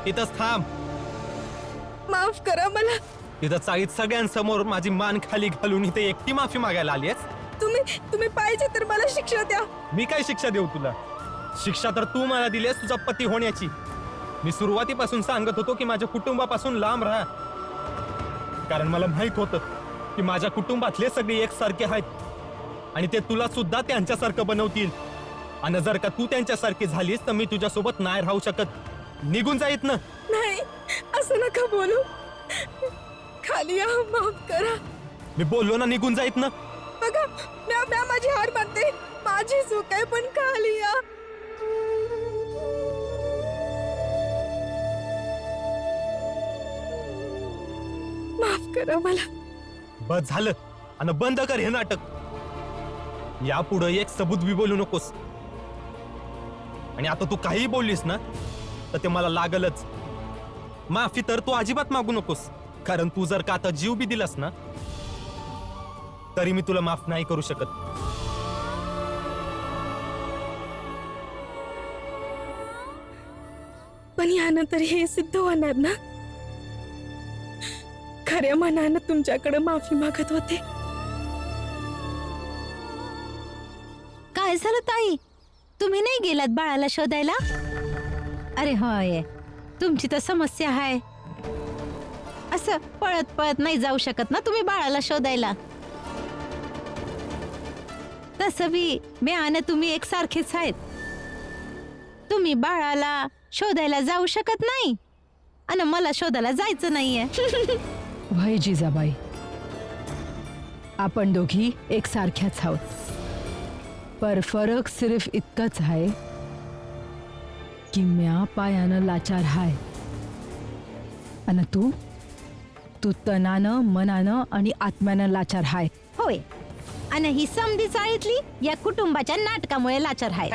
तिथंच थांब. माफ करा मला. तिथं चाळीत सगळ्यांसमोर माझी मान खाली घालून इथे एकटी माफी मागायला आलीयस? तुम्ही पाहिजे तर मला शिक्षा द्या. मी काय शिक्षा देऊ तुला? शिक्षा तर तू मला दिलीस तुझा पती होण्याची. मी सुरुवातीपासून सांगत होतो की माझ्या कुटुंबापासून लांब राहा, कारण मला माहित होतं की माझ्या कुटुंबातले सगळे एकसारखे आहेत आणि ते तुला सुद्धा त्यांच्यासारखं बनवतील. आणि जर का तू त्यांच्यासारखी झालीस तर मी तुझ्यासोबत नाही राहू शकत. निघून जाईत ना. नाही, असं नका बोलू. खाली या, माफ करा. मी बोललो ना निघून जाईत ना. बघा, म्या माझी हार मानते. माझी चूक आहे, पण खाली या. माफ करा मला. बस झालं. आणि बंद कर हे नाटक. यापुढे एक सबूत बी बोलू नकोस. आणि आता तू काही बोललीस ना तर ते मला लागलच. माफी तर तू अजिबात मागू नकोस, कारण तू जर का आता जीव बी दिलास ना तरी मी तुला माफ नाही करू शकत. पण यानंतर हे सिद्ध होणार ना, खऱ्या मनानं तुमच्याकडे माफी मागत होते. काय झालं ताई? तुम्ही नाही गेलात बाळाला शोधायला? अरे होय, तुमची तर समस्या आहे. असं पळत पळत नाही जाऊ शकत ना तुम्ही बाळाला शोधायला. तसं बी मी आणि तुम्ही एकसारखेच आहेत. तुम्ही बाळाला शोधायला जाऊ शकत नाही आणि मला शोधायला जायचं नाहीये. वय जिजाबाई, आपण दोघी एकसारख्याच आहोत, पर फरक सिर्फ इतकंच आहे की म्या पायानं लाचार हाय आणि तू तनानं, मनानं आणि आत्म्यानं लाचार हाय. होय, आणि ही समधी चाळीतली या कुटुंबाच्या नाटकामुळे लाचार आहे.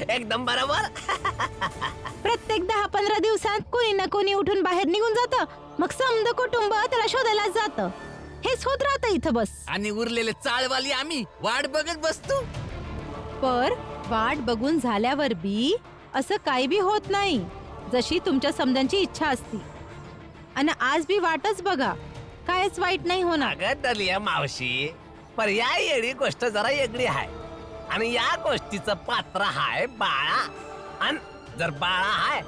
एकदम बरोबर. प्रत्येक 10-15 दिवसात कोणी ना कोणी उठून बाहेर निघून जातं, मग समद कुटुंब त्याला शोधायला जातं. हेच होत राहतं इथं बस. आणि उरलेले चाळवाली आम्ही वाट बघत बसतो. पर वाट बघून झाल्यावर बी असं काही बी होत नाही, जशी तुमच्या समजांची इच्छा असती. आणि आज बी वाटच बघा, कायच वाईट नाही होणार. अगं दलिया मावशी, पर या येडी गोष्ट जरा वेगळी आहे. आणि या गोष्टीचं पात्र हाय बाळा. आणि जर बाळा हाय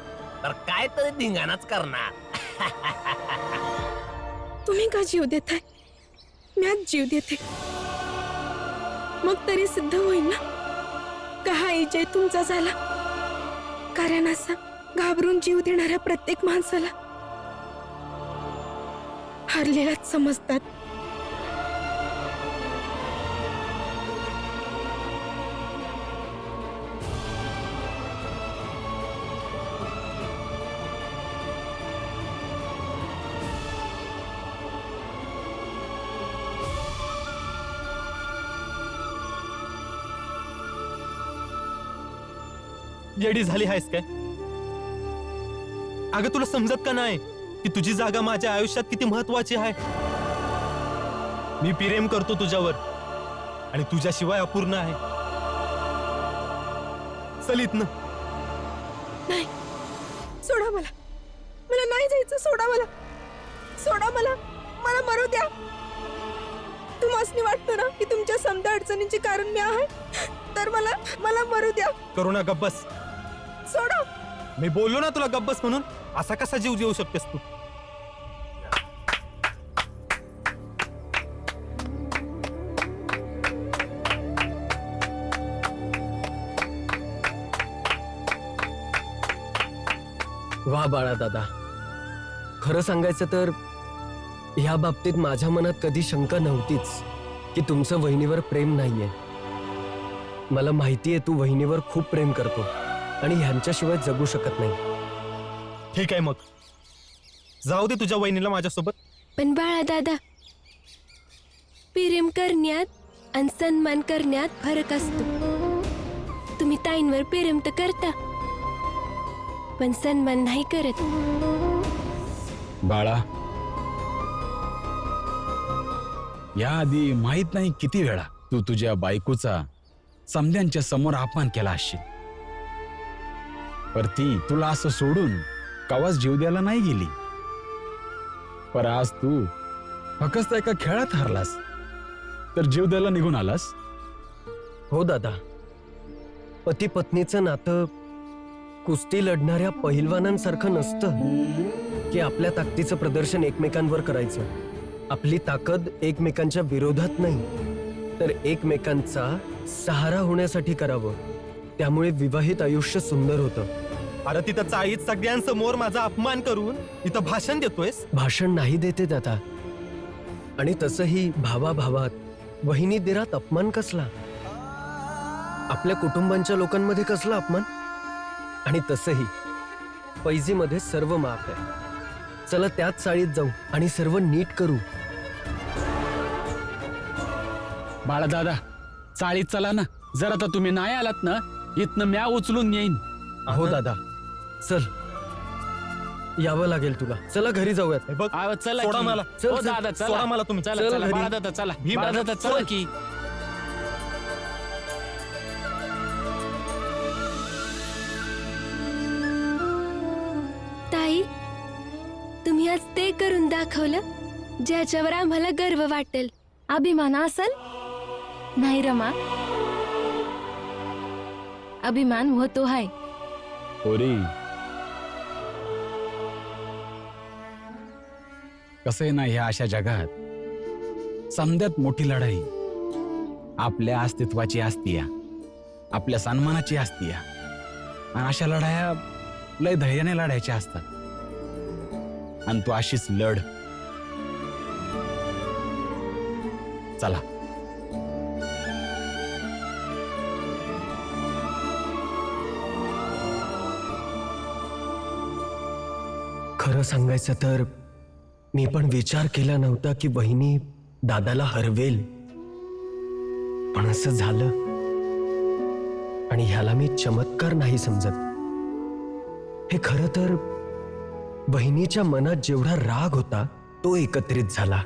तर काय तरी धिंगाणाच करणार. तुम्ही का जीव देताय? म्याच जीव देते. मग तरी सिद्ध होईल ना का हा विजय तुमचा झाला. कारण असा घाबरून जीव देणाऱ्या प्रत्येक माणसाला हरलेलाच समजतात. येडी झाली आहेस काय? अगं तुला समजत का नाही की तुझी जागा माझ्या आयुष्यात किती महत्वाची आहे. मी प्रेम करतो तुझ्यावर आणि तुझ्याशिवाय अपूर्ण आहे. चलित ना. नाही, सोडा मला. मला नाही जायचं. सोडा मला. सोडा मला. मला मरू द्या. तुम्हाला वाटतं ना की तुमच्या समजा अडचणींचे कारण मी आहे, तर मला मरू द्या. करुणा गब्बस. सोडा. मी बोललो ना तुला गब्बस म्हणून. असा कसा जीव देऊ शकतेस तू? वा बाळा दादा, खरं सांगायचं तर ह्या बाबतीत माझ्या मनात कधी शंका नव्हतीच की तुमचं वहिनीवर प्रेम नाहीये. मला माहितीये तू वहिनीवर खूप प्रेम करतो आणि ह्यांच्याशिवाय जगू शकत नाही. ठीक आहे, मग जाऊ दे तुझ्या वहिनीला माझ्यासोबत. पण बाळा दादा, प्रेम करण्यात आणि सन्मान करण्यात फरक असतो. तुम्ही ताईंवर प्रेम तर करता, पण सन्मान नाही करत. बाळा, याआधी माहित नाही किती वेळा तू तुझ्या बायकोचा समद्यांच्या समोर अपमान केला असशील, पर ती तुला असं सोडून कवाच जीव द्यायला नाही गेली. पर आज तू फक्त एका खेळात हारलास तर जीव द्यायला निघून आलास. हो दादा, पती पत्नीचं नातं कुस्ती लढणाऱ्या पहिलवानांसारखं नसतं की आपल्या ताकदीचं प्रदर्शन एकमेकांवर करायचं. आपली ताकद एकमेकांच्या विरोधात नाही तर एकमेकांचा सहारा होण्यासाठी करावं. त्यामुळे विवाहित आयुष्य सुंदर होतं. अरे तिथं चाळीत सगळ्यांसमोर माझा अपमान करून इथं भाषण देतोयस. भाषण नाही देते दादा. आणि तसंही भावाभावात, वहिनी दिरात अपमान कसला? आपल्या कुटुंबांच्या लोकांमध्ये कसला अपमान? आणि तसंही पैजीमध्ये सर्व माफ आहे. चला त्याच चाळीत जाऊ आणि सर्व नीट करू. बाळा दादा, चाळीत चला ना. जर आता तुम्ही नाही आलात ना, इथनं म्या उचलून येईन. हो दादा, चल यावं लागेल तुला. चला घरी जाऊयात. हे बघ, चला सोडा की. मला. चल, हो चल. दादा चला. सोडा मला तुम्ही. चला चल चला घरी. बाळा दादा चला. भीम बाळा दादा, दादा चला चल. की. ताई, तुम्ही आज ते करून दाखवलं ज्याच्यावर आम्हाला गर्व वाटेल, अभिमान असेल. नाही रमा, अभिमान होतो हाय. पोरी, कसं आहे ना, ह्या अशा जगात समद्यात मोठी लढाई आपल्या अस्तित्वाची असतीया, आपल्या सन्मानाची असतीया. आणि अशा लढाया लय धैर्याने लढायच्या असतात. आणि तू अशीच लढ. चला. खरं सांगायचं तर मी पण विचार केला नव्हता की वहिनी दादाला हरवेल, पण असं झालं. आणि ह्याला मी चमत्कार नाही समजत. हे खरं तर बहिणीच्या मनात जेवढा राग होता तो एकत्रित झाला.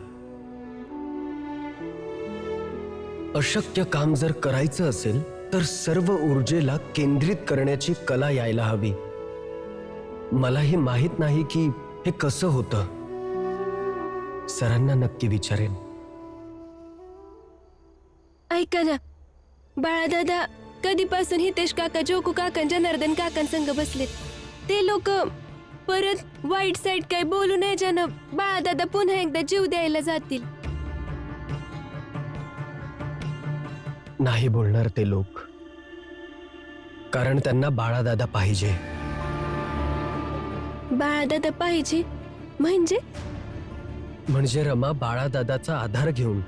अशक्य काम जर करायचं असेल तर सर्व ऊर्जेला केंद्रित करण्याची कला यायला हवी. मलाही माहित नाही की हे कसं होतं. सरांना नक्की विचारेन. ऐका ना बाळादादा, कधीपासून हितेश काका, जोकू काका, जनार्दन काकांसंग बसलेत. ते लोक परत वाईट साईड काय बोलू नये ज्यानं बाळादादा पुन्हा एकदा जीव द्यायला जातील. नाही बोलणार ते लोक, कारण त्यांना बाळादादा पाहिजे. बाळादादा पाहिजे म्हणजे रमा बाळादादाचा आधार घेऊन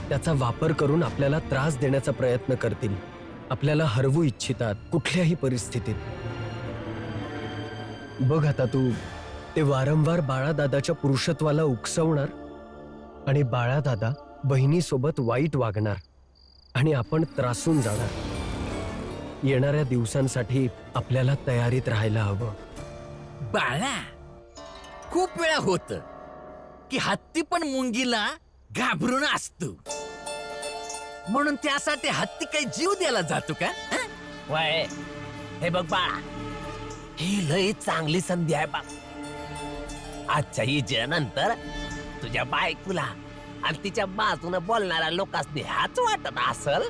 त्याचा वापर करून आपल्याला त्रास देण्याचा प्रयत्न करतील. आपल्याला हरवू इच्छितात कुठल्याही परिस्थितीत. बघ आता तू, ते वारंवार बाळादादाच्या पुरुषत्वाला उकसवणार आणि बाळादादा बहिणीसोबत वाईट वागणार आणि आपण त्रासून जाणार. येणाऱ्या दिवसांसाठी आपल्याला तयारीत राहायला हवं. बाळा, खूप वेळा होत की हत्ती पण मुंगीला घाबरून असतो, म्हणून त्यासाठी हत्ती काही जीव द्यायला जातो का? हं? वय, हे बघ बाळा, ही लय चांगली संधी आहे बाप. आजच्या इजेनंतर तुझ्या बायकोला आणि तिच्या बाजूने बोलणाऱ्या लोकांनी ह्याच वाटत असल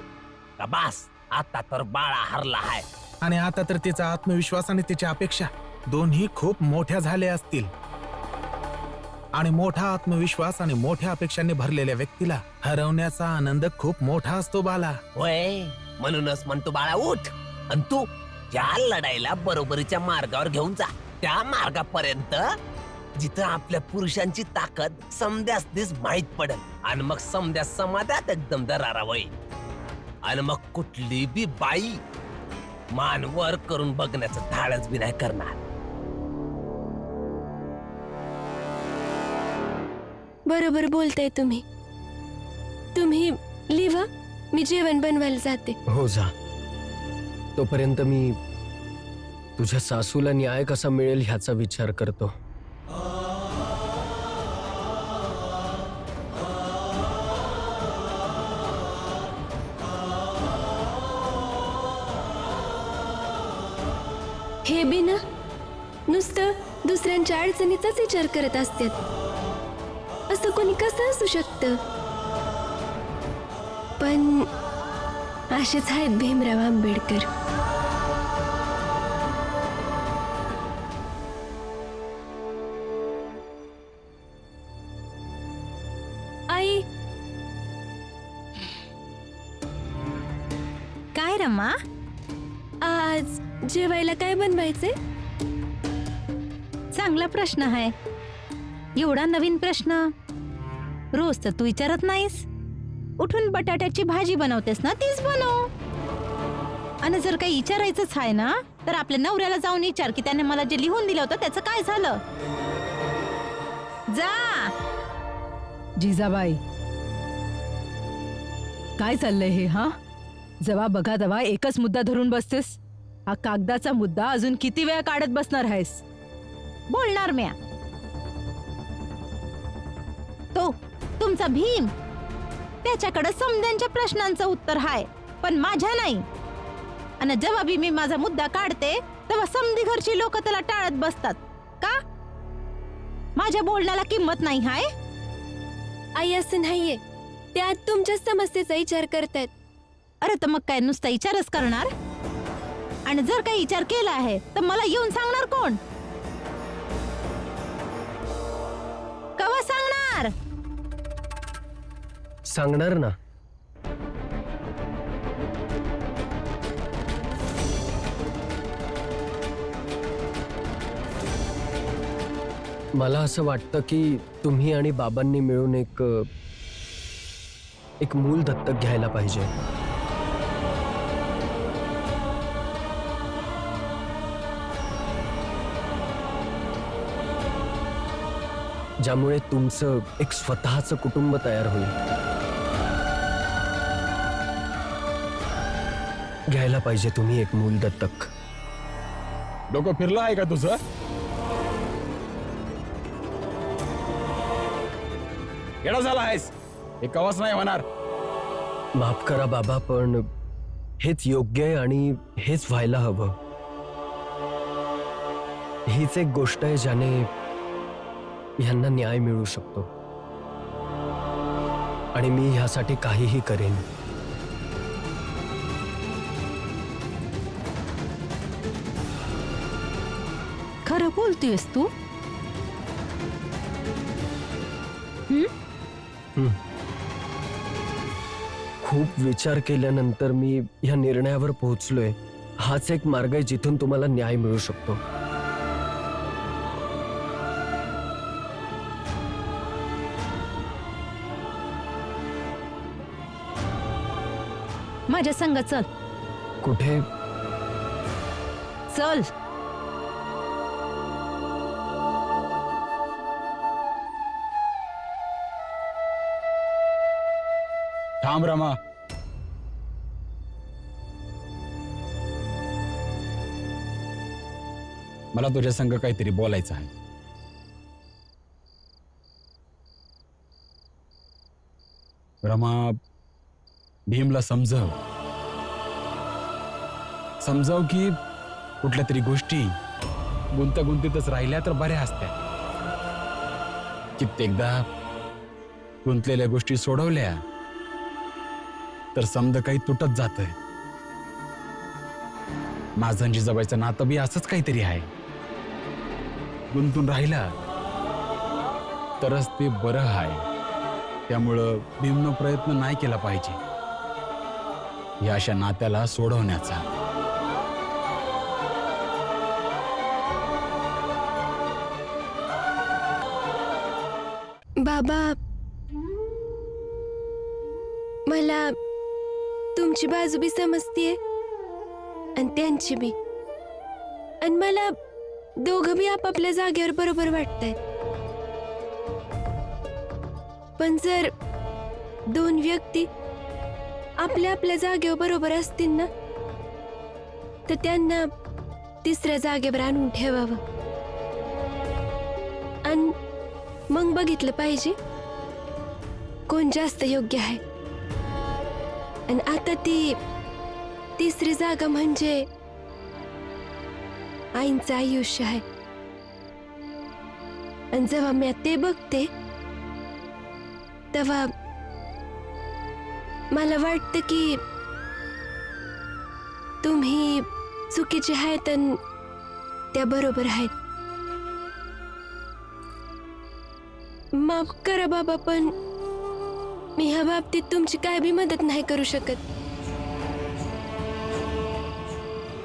का बास आता तर बाळा हरला आहे. आणि आता तर तिचा आत्मविश्वास आणि तिच्या अपेक्षा दोन्ही खूप मोठ्या झाल्या असतील. आणि मोठा आत्मविश्वास आणि मोठ्या अपेक्षांनी भरलेल्या व्यक्तीला हरवण्याचा आनंद खूप मोठा असतो बाला. वय, म्हणूनच म्हणतो बाळा उठ आणि तू या लढाईला बरोबरीच्या मार्गावर घेऊन जा. त्या मार्गापर्यंत जिथं आपल्या पुरुषांची ताकद समध्यासनीच माहीत पडेल आणि मग समध्या समाधात एकदम दरारा होईल. आणि मग कुठली बी बाई मान वर करून बघण्याचं धाडस बी नाही करणार. बरोबर बोलताय तुम्ही. तुम्ही लिहा, मी जेवण बनवायला जाते. हो जा. तोपर्यंत मी तुझ्या सासूला न्याय कसा मिळेल ह्याचा विचार करतो. हे बी ना नुसतं दुसऱ्यांच्या अडचणीचाच विचार करत असतात. असं कोणी कसं असू शकतं? पण असेच आहेत भीमराव आंबेडकर. आई, काय रमा? आज जेवायला काय बनवायचे? चांगला प्रश्न आहे. एवढा नवीन प्रश्न रोज तर तू विचारत नाहीस. उठून बटाट्याची भाजी बनवतेस ना, तीच बनव. आणि जर काही विचारायचंच आहे ना, तर आपल्या नवऱ्याला जाऊन विचार की त्याने मला जे लिहून दिलं होतं त्याचं काय झालं. जा. जिजाबाई, काय चाललंय हे? हा, जेव्हा बघा तेव्हा एकच मुद्दा धरून बसतेस. हा कागदाचा मुद्दा अजून किती वेळा काढत बसणार आहेस? बोलणार म्या. तो तुमचा भीम, त्याच्याकडे समद्यांच्या प्रश्नांचं उत्तर आहे, पण माझ्या नाही. आणि जेव्हा बी मी माझा मुद्दा काढते तेव्हा समधी घरची लोक त्याला टाळत बसतात. का? माझ्या बोलण्याला किंमत नाही हाय? आई, असं नाहीये. त्यात तुमच्या समस्येचा विचार करतायत. अरे तर मग काय नुसता विचारच करणार? आणि जर काही विचार केला आहे तर मला येऊन सांगणार कोण? कवा सांगणार? सांगणार ना. मला असं वाटतं की तुम्ही आणि बाबांनी मिळून एक मूल दत्तक घ्यायला पाहिजे. ज्यामुळे तुमचं एक स्वतःचं कुटुंब तयार होईल. घ्यायला पाहिजे तुम्ही एक मूल दत्तक. डोकं फिरलं आहे का तुझं? येडा झाला आहेस? हे कवाच नाही होणार. माफ करा बाबा, पण हेच योग्य आहे आणि हेच व्हायला हवं. हीच एक गोष्ट आहे ज्याने ह्यांना न्याय मिळू शकतो. आणि मी ह्यासाठी काहीही करेन. खरं बोलतोयस तू? खूप विचार केल्यानंतर मी ह्या निर्णयावर पोहोचलोय. हाच एक मार्ग आहे जिथून तुम्हाला न्याय मिळू शकतो. माझ्या संग चल. कुठे? चल. थांब रमा. मला तुझ्या संग काहीतरी बोलायचं आहे. रमा, भीमला समजव की कुठल्या तरी गोष्टी गुंतागुंतीतच राहिल्या तर बऱ्या असत्या. कित्येकदा गुंतलेल्या गोष्टी सोडवल्या तर समज काही तुटत जातंय. माझं जिजाबाईचं नातं बी असंच काहीतरी आहे. गुंतून राहिला तरच ते बरं आहे. त्यामुळं भीमनं प्रयत्न नाही केला पाहिजे या अशा नात्याला सोडवण्याचा. बाबा, मला तुमची बाजू बी समजतीये आणि त्यांची बी. आणि मला दोघं बी आपापल्या जागेवर बरोबर वाटतंय. पण जर दोन व्यक्ती आपल्या आपल्या जागेवर बरोबर असतील ना, तर त्यांना तिसऱ्या जागेवर आणून ठेवावं. आणि मग बघितलं पाहिजे कोण जास्त योग्य आहे. आणि आता ती तिसरी जागा म्हणजे आईंचं आयुष्य आहे. आणि जेव्हा मी ते बघते तेव्हा मला वाटतं की तुम्ही चुकीचे आहेत आणि त्या बरोबर आहेत. माफ करा बाबा, पण मी ह्या बाबतीत तुमची काय बी मदत नाही करू शकत.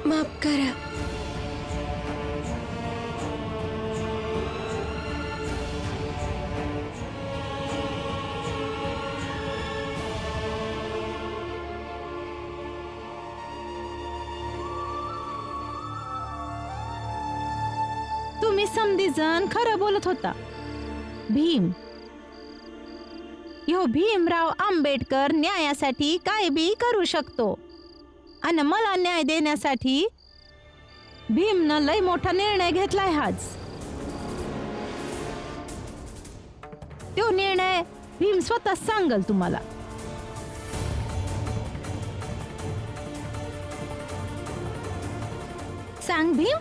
माफ करा. तुम्ही समधी जण खरं बोलत होता. भीम, ह्यो भीमराव आंबेडकर न्यायासाठी काय बी करू शकतो आणि मला न्याय देण्यासाठी भीमनं लय मोठा निर्णय घेतलाय आज. तो निर्णय भीम स्वतः सांगल तुम्हाला. सांग भीम,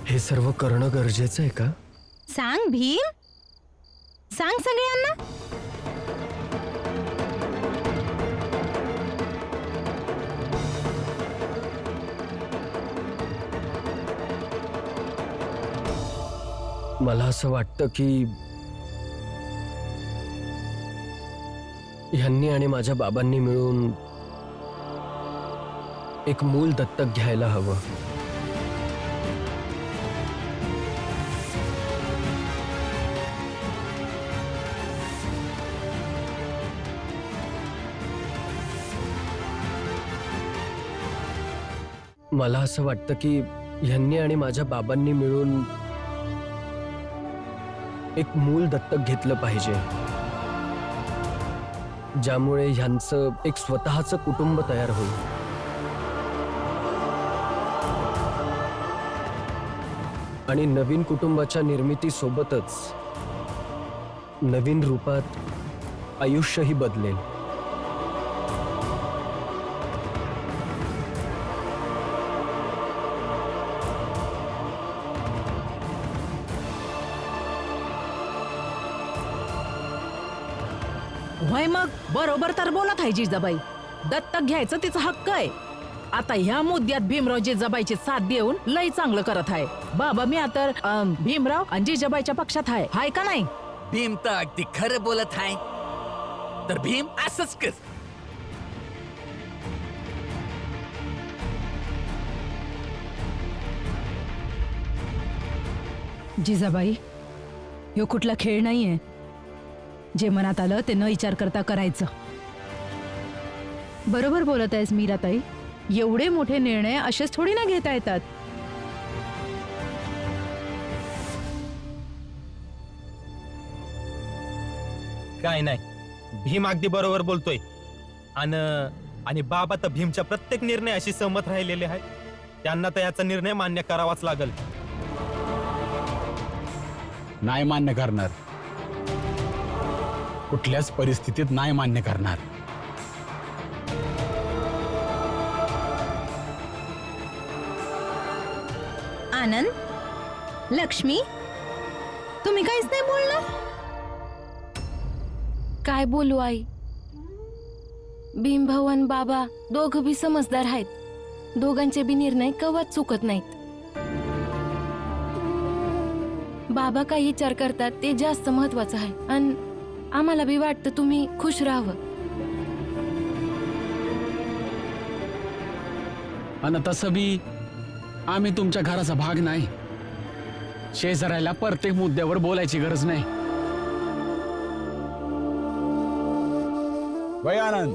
हे सर्व करणं गरजेचं आहे का? सांग भीम, सांग सगळ्यांना. मला असं वाटतं की ह्यांनी आणि माझ्या बाबांनी मिळून एक मूल दत्तक घ्यायला हवं. मला असं वाटतं की ह्यांनी आणि माझ्या बाबांनी मिळून एक मूल दत्तक घेतलं पाहिजे, ज्यामुळे ह्यांचं एक स्वतःचं कुटुंब तयार होईल. आणि नवीन कुटुंबाच्या निर्मितीसोबतच नवीन रूपात आयुष्यही बदलेल. होय, मग बरोबर तर बोलत आहे जिजाबाई. दत्तक घ्यायचं तिचा हक्क आहे. आता ह्या मुद्द्यात भीमराव जिजाबाईची साथ देऊन लय चांगलं करत आहे. बाबा मी आता भीमराव आणि जिजाबाईच्या पक्षात आहे, हाय का नाही? भीम तर अगदी खरं बोलत आहे. तर भीम असंच कर. जिजाबाई, ह्यो कुठला खेळ नाहीये. जे मनात आलं ते न विचार करता करायचं. बरोबर बोलत आहेस मीराताई. एवढे मोठे निर्णय असेच थोडी ना घेता येतात. काय नाही, भीम अगदी बरोबर बोलतोय. आणि बाबा तर भीमच्या प्रत्येक निर्णयाशी सहमत राहिलेले आहेत. त्यांना तर याचा निर्णय मान्य करावाच लागल. नाही मान्य करणार, कुठल्याच परिस्थितीत नाही मान्य करणार. आनंद, लक्ष्मी, तुम्ही काहीच नाही बोलणार? काय बोलू आई? भीमभाऊ आणि बाबा दोघं बी समजदार आहेत. दोघांचे बी निर्णय कवाच चुकत नाहीत. बाबा काय विचार करतात ते जास्त महत्वाचं आहे. आणि आम्हाला बी वाटतं तुम्ही खुश राहावं. आणि तसं बी आम्ही तुमच्या घराचा भाग नाही. शेजाऱ्याला प्रत्येक मुद्द्यावर बोलायची गरज नाही. वय आनंद,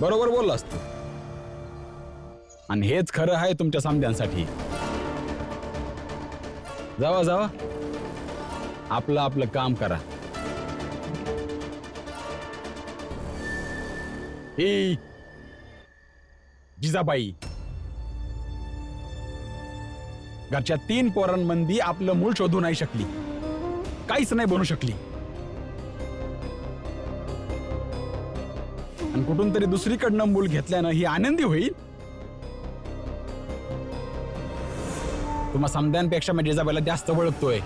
बरोबर बोललास तू. आणि हेच खरं आहे तुमच्या समध्यांसाठी. जावा जावा, आपलं आपलं काम करा. ही जिजाबाई घरच्या 3 पोरांमंदी आपलं मूल शोधू नाही शकली, काहीच नाही बनू शकली. आणि कुठून तरी दुसरीकडनं मूल घेतल्यानं ही आनंदी होईल. तुम्हा समद्यांपेक्षा मी जिजाबाईला जास्त ओळखतोय.